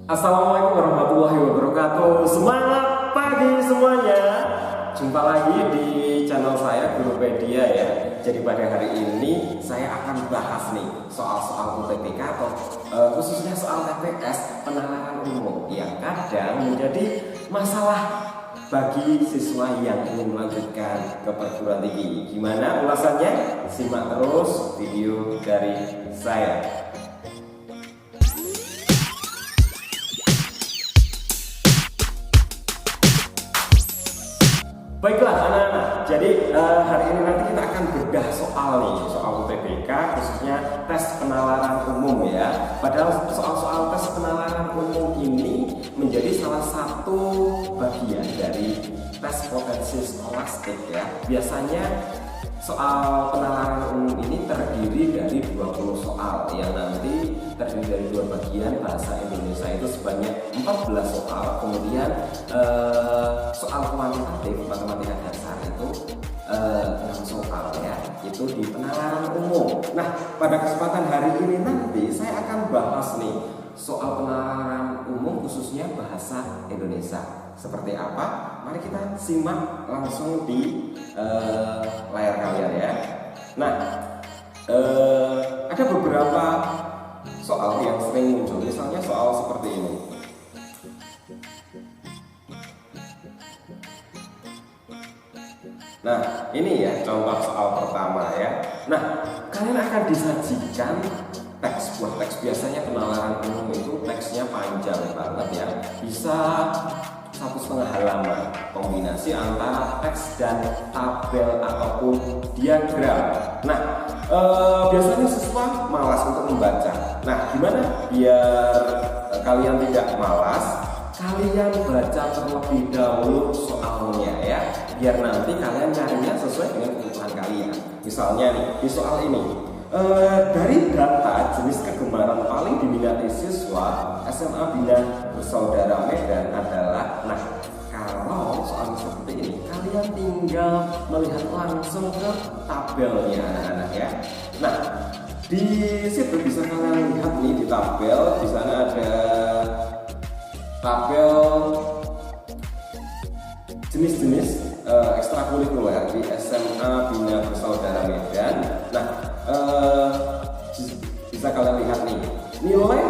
Assalamualaikum warahmatullahi wabarakatuh. Semangat pagi semuanya. Jumpa lagi di channel saya Gurupedia ya. Jadi pada hari ini saya akan bahas nih soal-soal UTBK atau khususnya soal TPS penalaran umum yang kadang menjadi masalah bagi siswa yang ingin melanjutkan ke perguruan tinggi. Gimana ulasannya? Simak terus video dari saya. Baiklah anak-anak, jadi hari ini nanti kita akan bedah soal UTBK khususnya tes penalaran umum ya. Padahal soal-soal tes penalaran umum ini menjadi salah satu bagian dari tes potensi skolastik ya. Biasanya soal penalaran umum ini terdiri dari 20 soal yang nanti terdiri dari dua bagian. Bahasa Indonesia itu sebanyak 14 soal, kemudian soal kuantitatif matematika dasar itu 6 soal ya, itu di penalaran umum. Nah, pada kesempatan hari ini nanti saya akan bahas nih soal penalaran umum khususnya bahasa Indonesia. Seperti apa? Mari kita simak langsung di layar kalian ya. Nah, ada beberapa soal yang sering muncul, misalnya soal seperti ini. Nah, ini ya contoh soal pertama ya. Nah, kalian akan disajikan buah teks. Biasanya penalaran umum itu teksnya panjang banget ya, bisa 1,5 halaman, kombinasi antara teks dan tabel ataupun diagram. Nah, biasanya siswa malas untuk membaca. Nah, gimana biar kalian tidak malas? Kalian baca terlebih dahulu soalnya ya, biar nanti kalian carinya sesuai dengan kebutuhan kalian. Misalnya nih, di soal ini, dari data jenis kegemaran paling diminati siswa SMA Bina Bersaudara Medan adalah, nah kalau soal seperti ini kalian tinggal melihat langsung ke tabelnya anak-anak ya. Nah, di situ bisa kalian lihat nih di tabel, di sana ada tabel jenis-jenis ekstrakurikuler di SMA Bina Bersaudara Medan. Nah, bisa kalian lihat nih nilai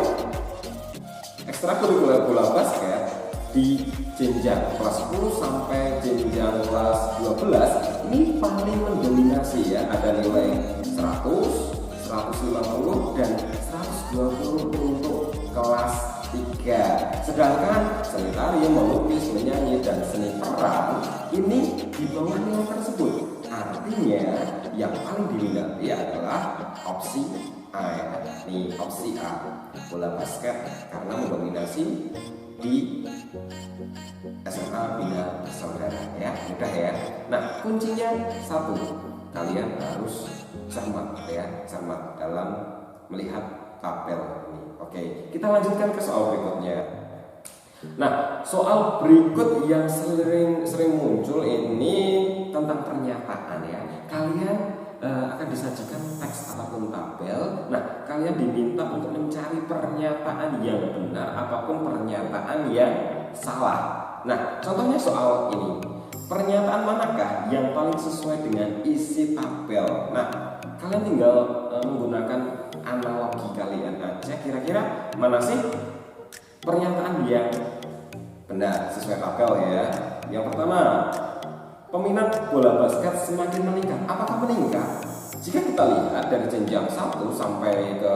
ekstrakurikuler bola basket di jenjang kelas 10 sampai jenjang kelas 12 ini paling mendominasi ya. Ada nilai 100, 150 dan 120 untuk kelas 3. Sedangkan seni tari, melukis, menyanyi dan seni peran ini di bawah nilai tersebut. Artinya yang paling diminati adalah opsi A ya. Nih opsi A, bola basket, karena mendominasi di SMA Bina Bersaudara ya. Mudah ya. Nah, kuncinya satu, kalian harus cermat ya, cermat dalam melihat tabel ini. Oke, kita lanjutkan ke soal berikutnya. Nah, soal berikut yang sering muncul ini tentang pernyataan ya. Kalian akan disajikan teks ataupun tabel. Nah, kalian diminta untuk mencari pernyataan yang benar ataupun pernyataan yang salah. Nah, contohnya soal ini. Pernyataan manakah yang paling sesuai dengan isi tabel? Nah, kalian tinggal menggunakan analogi kalian aja. Kira-kira mana sih pernyataan yang benar sesuai tabel ya? Yang pertama, peminat bola basket semakin meningkat. Apakah meningkat? Jika kita lihat dari jenjang 1 sampai ke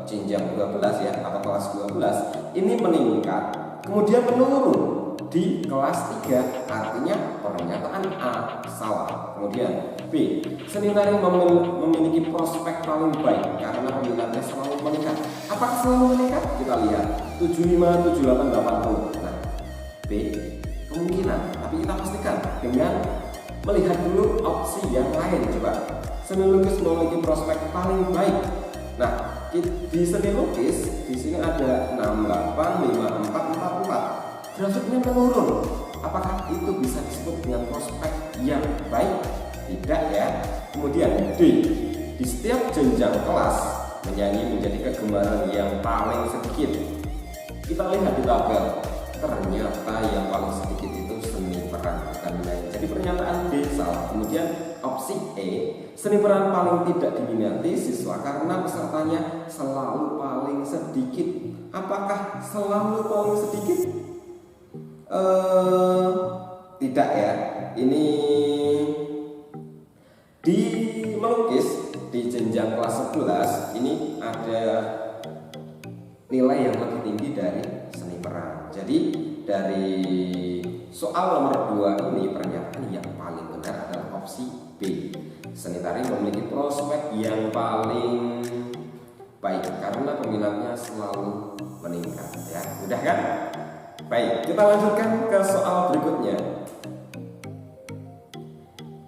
jenjang 12 ya, atau kelas 12, ini meningkat, kemudian menurun di kelas 3, artinya pernyataan A salah. Kemudian B, seni tari memiliki prospek paling baik karena peminatnya selalu meningkat. Apakah selalu meningkat? Kita lihat 75, 78, 80. Nah, B kemungkinan, tapi kita pastikan dengan melihat dulu opsi yang lain. Coba, seni lukis memiliki prospek paling baik. Nah, di seni lukis di sini ada 68, 54, 44. Grafiknya menurun. Apakah itu bisa disebut dengan prospek yang baik? Tidak ya. Kemudian D, di setiap jenjang kelas menyanyi menjadi kegemaran yang paling sedikit. Kita lihat di tabel, ternyata yang paling sedikit itu seni peran bukan nilai. Jadi pernyataan D salah. Kemudian opsi E, seni peran paling tidak diminati siswa karena pesertanya selalu paling sedikit. Apakah selalu paling sedikit? Tidak ya. Ini di melukis di jenjang kelas 11 ini ada nilai yang lebih tinggi dari seni peran. Jadi dari soal nomor 2 ini pernyataan yang paling benar adalah opsi B. Seni tari memiliki prospek yang paling baik karena peminatnya selalu meningkat ya. Mudah kan? Baik, kita lanjutkan ke soal berikutnya.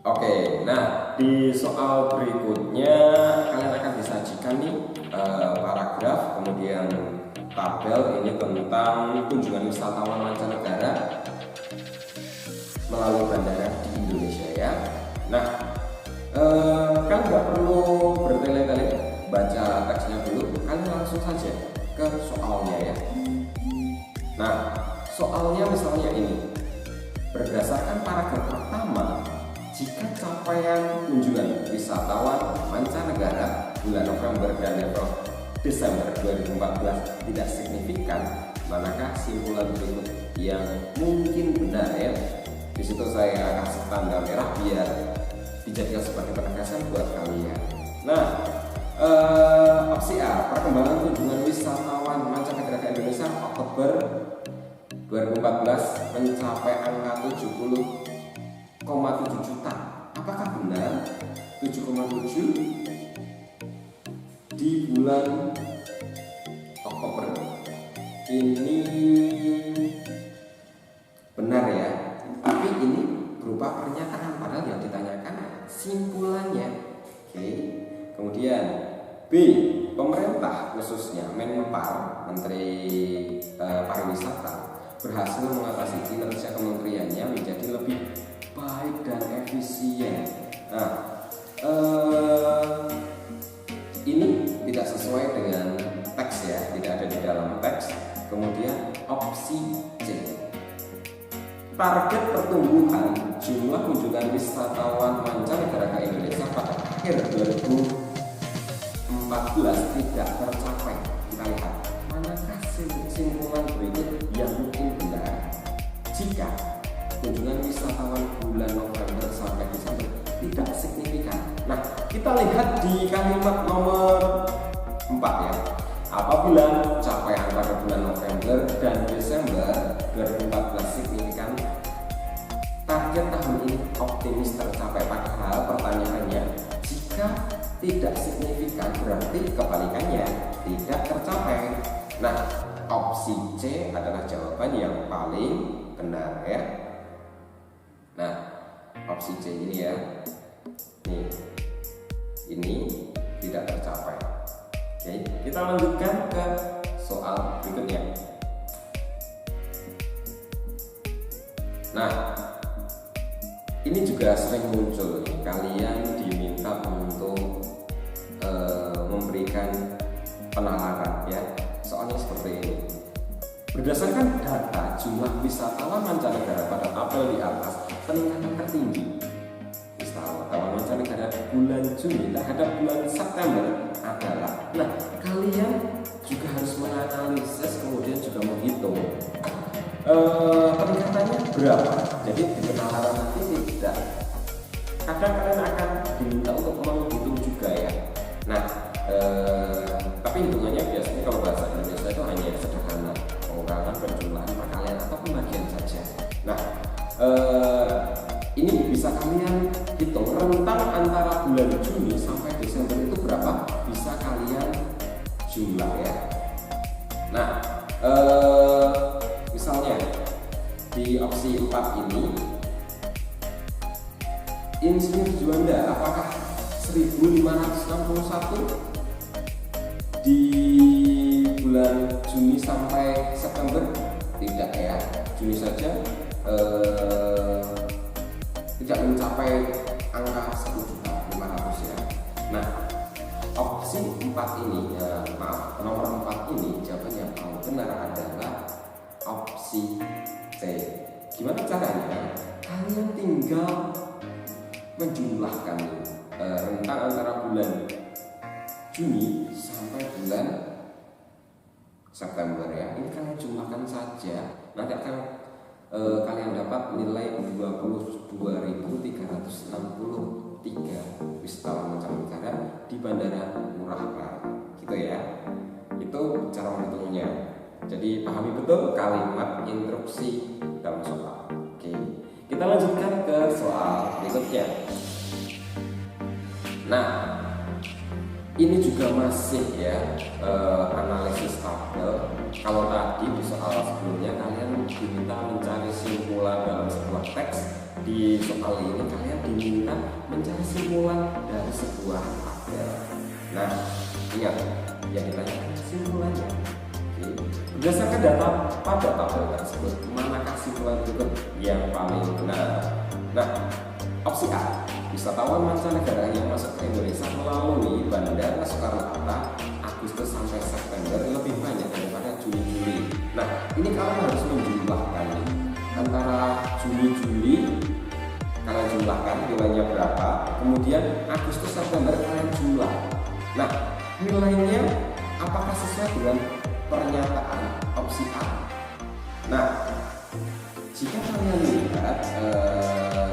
Oke, nah di soal berikutnya kalian akan disajikan nih paragraf, kemudian tabel ini tentang kunjungan wisatawan mancanegara melalui bandara di Indonesia ya. Nah, kalian nggak perlu bertele-tele baca teksnya dulu, kalian langsung saja ke soalnya ya. Nah, soalnya misalnya ini, berdasarkan paragraf pertama, jika capaian kunjungan wisatawan mancanegara bulan November dan Desember 2014 tidak signifikan, manakah simpulan berikut yang mungkin benar ya? Di situ saya kasih tanda merah biar dijadikan sebagai penegasan buat kalian. Nah, opsi A, perkembangan kunjungan wisatawan mancanegara ke Indonesia Oktober 2014 mencapai angka 70,7 juta. Apakah benar 7,7 di bulan Oktober? Ini benar ya, tapi ini berupa pernyataan padahal yang ditanyakan simpulannya. Oke. Kemudian B, pemerintah khususnya Menpar, Menteri Pariwisata berhasil mengatasi kinerja kementeriannya menjadi lebih baik dan efisien. Nah, ini tidak sesuai dengan teks ya, tidak ada di dalam teks. Kemudian opsi C, target pertumbuhan jumlah kunjungan wisatawan mancanegara ke Indonesia pada akhir 2014 tidak tercapai. Kita lihat manakah simpulan berikut yang mungkin benar jika kunjungan wisatawan bulan November sampai Desember tidak signifikan. Nah, kita lihat di kalimat nomor 4 ya. Apabila capaian pada bulan November dan Desember 2014 signifikan, target tahun ini optimis tercapai. Padahal pertanyaannya, jika tidak signifikan berarti kebalikannya tidak tercapai. Nah, opsi C adalah jawaban yang paling benar ya. Nah, opsi C ini ya, nih, ini tidak tercapai. Oke, kita lanjutkan ke soal berikutnya. Nah, ini juga sering muncul, kalian diminta untuk memberikan penalaran ya. Soalnya seperti ini. Berdasarkan data jumlah wisatawan mancanegara pada tabel di atas, peningkatan tertinggi wisatawan mancanegara bulan Juni terhadap bulan September adalah. Nah, kalian juga harus menganalisis kemudian juga menghitung peningkatannya berapa. Jadi di penalaran nanti tidak. Kadang kalian akan diminta untuk menghitung juga ya. Nah, tapi hitungannya biasanya kalau bahasa Indonesia itu hanya sederhana, pengurangan, penjumlahan, perkalian atau pembagian saja. Nah, ini bisa kalian hitung rentang antara bulan Juni sampai Desember itu berapa, bisa kalian jumlah ya. Nah, misalnya di opsi 4 ini, Insinyur Juanda apakah 1561 di bulan Juni sampai September? Tidak ya, Juni saja tidak mencapai angka 1.500.000 ya. Nah, opsi 4 ini, nomor 4 ini jawaban yang paling benar adalah opsi C. Gimana caranya? Kalian tinggal menjumlahkan rentang antara bulan Juni sampai bulan September ya. Ini kalian jumlahkan saja, nanti akan kalian dapat nilai 22.363 wisatawan mancanegara di Bandara Ngurah Rai, gitu ya. Itu cara menghitungnya. Jadi pahami betul kalimat instruksi dalam soal. Oke, kita lanjutkan ke soal berikutnya. Nah, ini juga masih ya analisis tabel. Kalau tadi di soal sebelumnya kalian diminta mencari simpulan dalam sebuah teks, di soal ini kalian diminta mencari simpulan dari sebuah tabel. Nah, ingat yang ditanyakan simpulannya. Oke. Berdasarkan data pada tabel tersebut, manakah simpulan berikut yang paling benar? Nah, opsi A, wisatawan mancanegara yang masuk ke Indonesia melalui Bandara Soekarno-Hatta Agustus sampai September lebih banyak daripada Juni-Juli. Nah, ini kalian harus menjumlahkan antara Juni-Juli, kalian jumlahkan nilainya berapa, kemudian Agustus September kalian jumlah. Nah, nilainya apakah sesuai dengan pernyataan opsi A? Nah, jika kalian lihat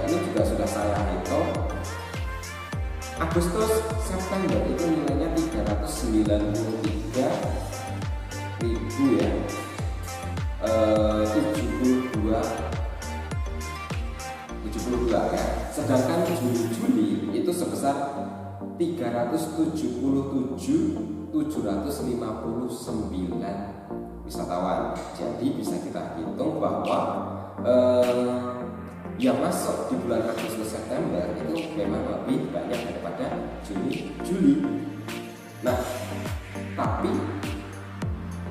ini juga sudah saya hitung, Agustus September itu nilainya 393.000 ya, 72 ya. Sedangkan Juli itu sebesar 377.759 wisatawan. Jadi bisa kita hitung bahwa yang masuk di bulan Agustus September itu memang lebih banyak daripada Juli. Nah, tapi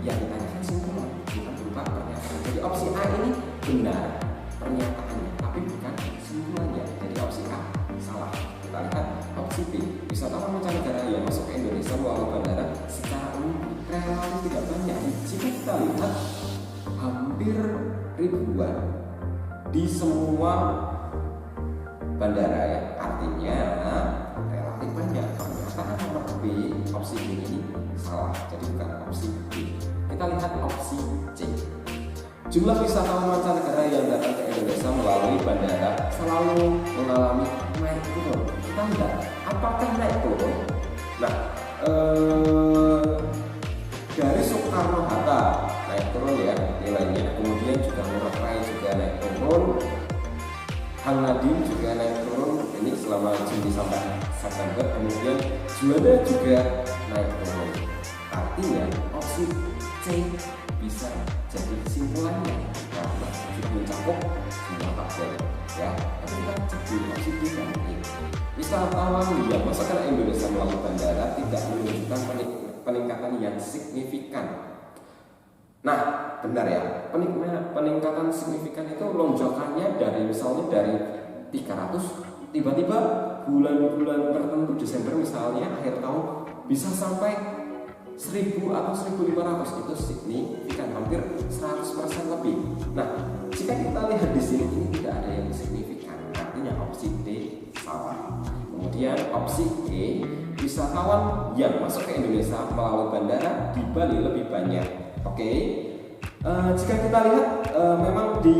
yang ditanyakan simpulan bukan berupa pernyataan. Jadi opsi A ini benar pernyataannya, tapi bukan simpulannya. Jadi opsi A salah. Kita lihat opsi B, wisatawan mancanegara yang masuk ke Indonesia melalui bandara secara umum relatif tidak banyak. Jika kita lihat hampir ribuan di semua bandara ya, artinya relatif banyak. Pernyataan nomor B, opsi B ini salah, jadi bukan opsi B. Kita lihat opsi C. Jumlah wisatawan mancanegara yang datang ke Indonesia melalui bandara selalu mengalami naik turun. Kita lihat apakah naik turun. Nah, dari Soekarno-Hatta naik turun ya nilainya, kemudian juga Ngurah Rai juga naik turun, Hang Nadiem juga naik turun ini selama Juni sampai September, kemudian Juanda juga naik turun. Artinya opsi C bisa jadi kesimpulannya karena sudah mencakup semua tabel ya. Tapi kita cek di opsi D dan E. Wisatawan yang masuk ke Indonesia melalui bandara tidak menunjukkan peningkatan yang signifikan. Nah, benar ya, peningkatan signifikan itu lonjakannya dari misalnya dari 300 tiba-tiba bulan-bulan tertentu Desember misalnya akhir tahun bisa sampai 1000 atau 1500, itu signifikan, hampir 100% lebih. Nah, jika kita lihat di sini ini tidak ada yang signifikan, artinya opsi D salah. Kemudian opsi E, wisatawan yang masuk ke Indonesia melalui bandara di Bali lebih banyak. Oke, jika kita lihat memang di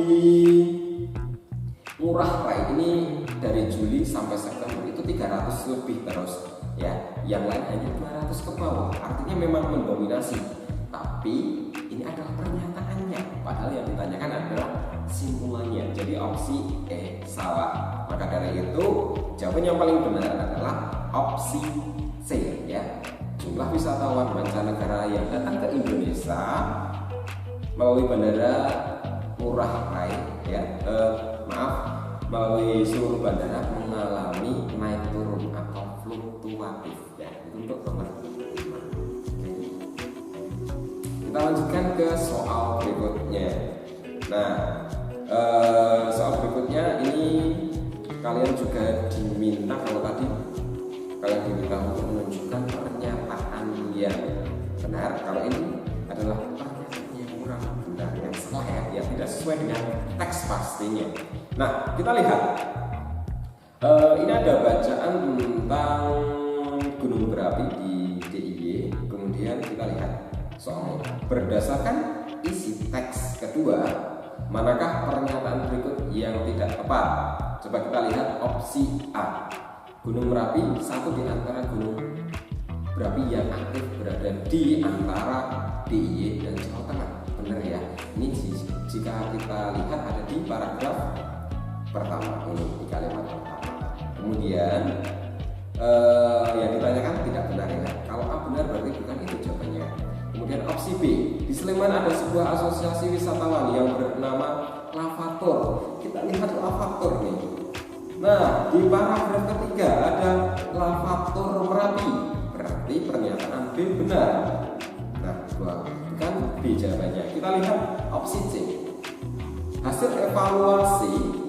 Ngurah Rai ini dari Juli sampai September itu 300 lebih terus ya, yang lain hanya 200 ke bawah, artinya memang mendominasi. Tapi ini adalah pernyataannya, padahal yang ditanyakan adalah simpulannya. Jadi opsi E salah. Maka dari itu jawaban yang paling benar adalah opsi C ya. Jumlah wisatawan mancanegara yang datang ke Indonesia melalui bandara Ngurah Rai ya, melalui seluruh bandara mengalami naik turun atau fluktuatif ya. Itu untuk nomor 5. Kita lanjutkan ke soal berikutnya. Nah, soal berikutnya ini kalian juga diminta, kalau tadi kalian diminta untuk menunjukkan pernyataan teks pastinya. Nah, kita lihat ini ada bacaan tentang gunung berapi di DIY. Kemudian kita lihat soalnya. Berdasarkan isi teks kedua, manakah pernyataan berikut yang tidak tepat? Coba kita lihat opsi A. Gunung Merapi satu di antara gunung berapi yang aktif berada di antara DIY dan Jawa Tengah. Benar ya? Ini jika kita lihat ada di paragraf pertama ini di kalimat pertama. Kemudian yang ditanyakan tidak benar ya. Kalau A benar berarti bukan itu jawabannya. Kemudian opsi B, di Sleman ada sebuah asosiasi wisatawan yang bernama Lavator. Kita lihat Lavator nih. Nah, di paragraf ketiga ada Lavator Merapi. Berarti pernyataan B benar. Nah, bukan B jawabannya. Kita lihat opsi C. Hasil evaluasi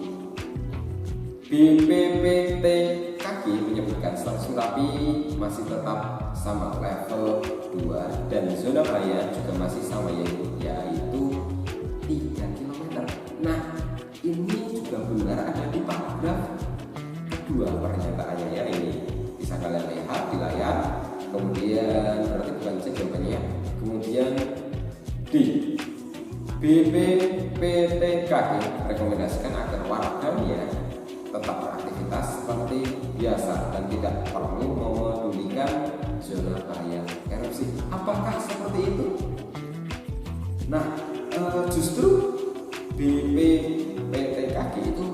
BPPTKG menyebutkan status Merapi masih tetap sama level 2 dan zona bahaya juga masih sama yaitu 3 km. Nah, ini juga benar ada di paragraf kedua pernyataannya ya, ini bisa kalian lihat di layar. Kemudian berarti bukan C jawabannya. Kemudian D, BPPTKG rekomendasikan agar warganya tetap beraktivitas seperti biasa dan tidak perlu memedulikan zona bahaya erupsi. Apakah seperti itu? Nah, justru BPPTKG itu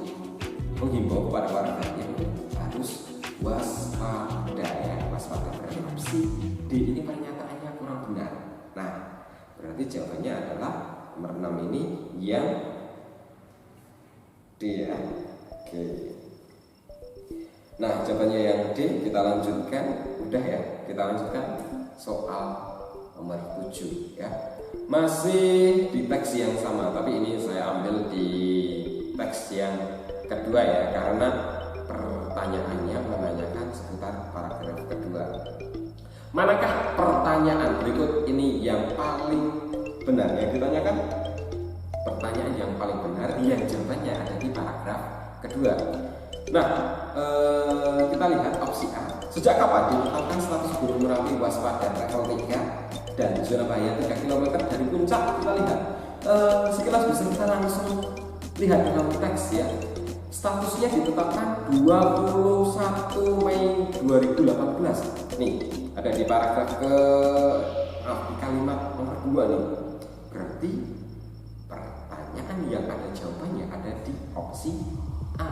menghimbau kepada warganya harus waspada ya, waspada berarti opsi D ini pernyataannya kurang benar. Nah, berarti jawabannya adalah nomor 6 ini yang D ya. Oke. Nah, jawabannya yang D. Kita lanjutkan. Udah ya, kita lanjutkan soal nomor 7 ya. Masih di teks yang sama, tapi ini saya ambil di teks yang kedua ya, karena pertanyaannya menanyakan seputar paragraf kedua. Manakah pertanyaan berikut ini yang paling benar? Yang ditanyakan pertanyaan yang paling benar, yang jawabannya ada di paragraf kedua. Nah, kita lihat opsi A. Sejak kapan ditetapkan status Gunung Merapi waspada level 3 dan zona bahaya 3 km dari puncak? Kita lihat sekilas bisa kita langsung lihat dalam teks ya. Statusnya ditetapkan 21 Mei 2018. Nih, ada di paragraf di kalimat nomor 2 nih. Berarti pertanyaan yang ada jawabannya ada di opsi A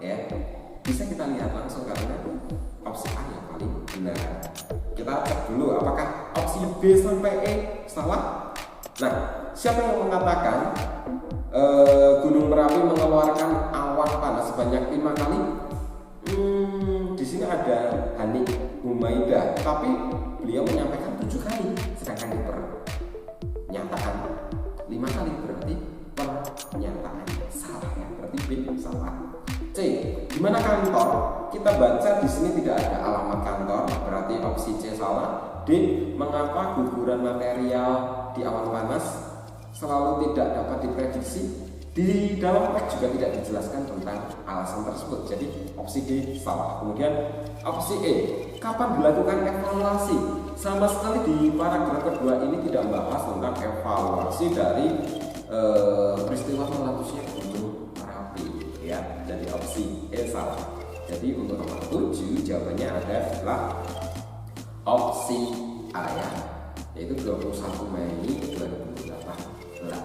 ya. Bisa kita lihat langsung karena opsi A yang paling benar. Kita cek dulu apakah opsi B sampai E salah. Nah, siapa yang mengatakan Gunung Merapi mengeluarkan awan panas sebanyak 5 kali? Di sini ada Hani Humaidah, tapi beliau menyampaikan 7 kali, sedangkan di pernyataan 5 kali, berarti pernyataan salah ya, berarti B salah. C, di mana kantor? Kita baca di sini tidak ada alamat kantor, berarti opsi C salah. D, mengapa guguran material di awan panas selalu tidak dapat diprediksi? Di dalam teks juga tidak dijelaskan tentang alasan tersebut, jadi opsi D salah. Kemudian opsi E, kapan dilakukan evaluasi? Sama sekali di paragraf kedua ini tidak membahas tentang evaluasi dari peristiwa meletusnya Gunung Merapi ya. Jadi opsi E salah. Jadi untuk nomor 7 jawabannya adalah opsi A ya, yaitu 21 Mei 2018. Nah,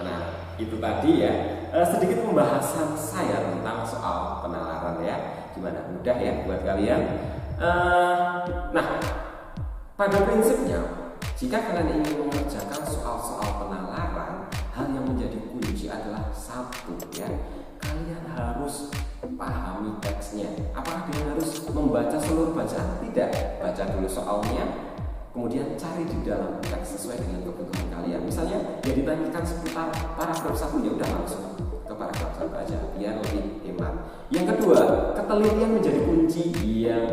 anak-anak, itu tadi ya sedikit pembahasan saya tentang soal penalaran ya. Gimana, mudah ya buat kalian? Nah, pada prinsipnya jika kalian ingin mengerjakan soal-soal penalaran, hal yang menjadi kunci adalah satu ya, kalian harus pahami teksnya. Apakah kalian harus membaca seluruh bacaan? Tidak, baca dulu soalnya, kemudian cari di dalam teks sesuai dengan kebutuhan kalian. Misalnya yang ditanyakan seputar paragraf 1, ya udah langsung ke paragraf 1 aja biar lebih hemat. Yang kedua, ketelitian menjadi kunci yang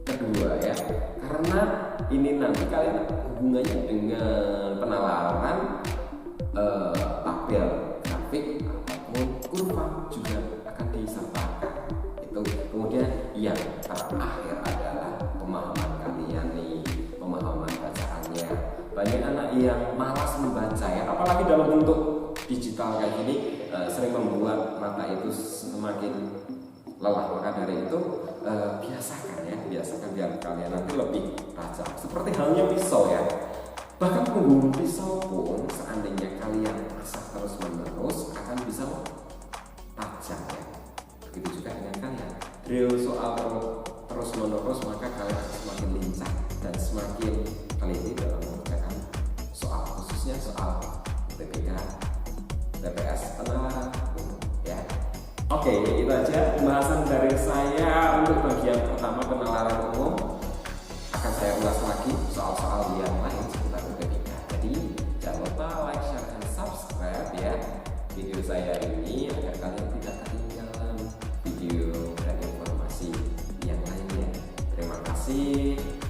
kedua ya, karena ini nanti kalian hubungannya dengan penalaran tabel kurva juga akan disertakan. Itu kemudian yang terakhir adalah pemahaman kalian nih, pemahaman bacaannya. Banyak anak yang malas membaca ya, apalagi dalam bentuk digital kayak gini, sering membuat mata itu semakin lelah. Maka dari itu biasakan biar kalian nanti lebih tajam. Seperti halnya pisau ya. Bahkan punggung pisau pun seandainya kalian asah terus menerus akan bisa tajam ya. Begitu juga dengan kalian. Drill soal terus menerus, maka kalian akan semakin lincah dan semakin teliti dalam mengerjakan soal, khususnya soal UTBK, TPS penalaran ya. Oke, itu aja pembahasan dari saya untuk bagian pertama penalaran umum. Akan saya ulas lagi soal-soal yang lain seputar UTBK. Jadi jangan lupa like, share, dan subscribe ya video saya ini agar kalian tidak ketinggalan video dan informasi yang lainnya. Terima kasih.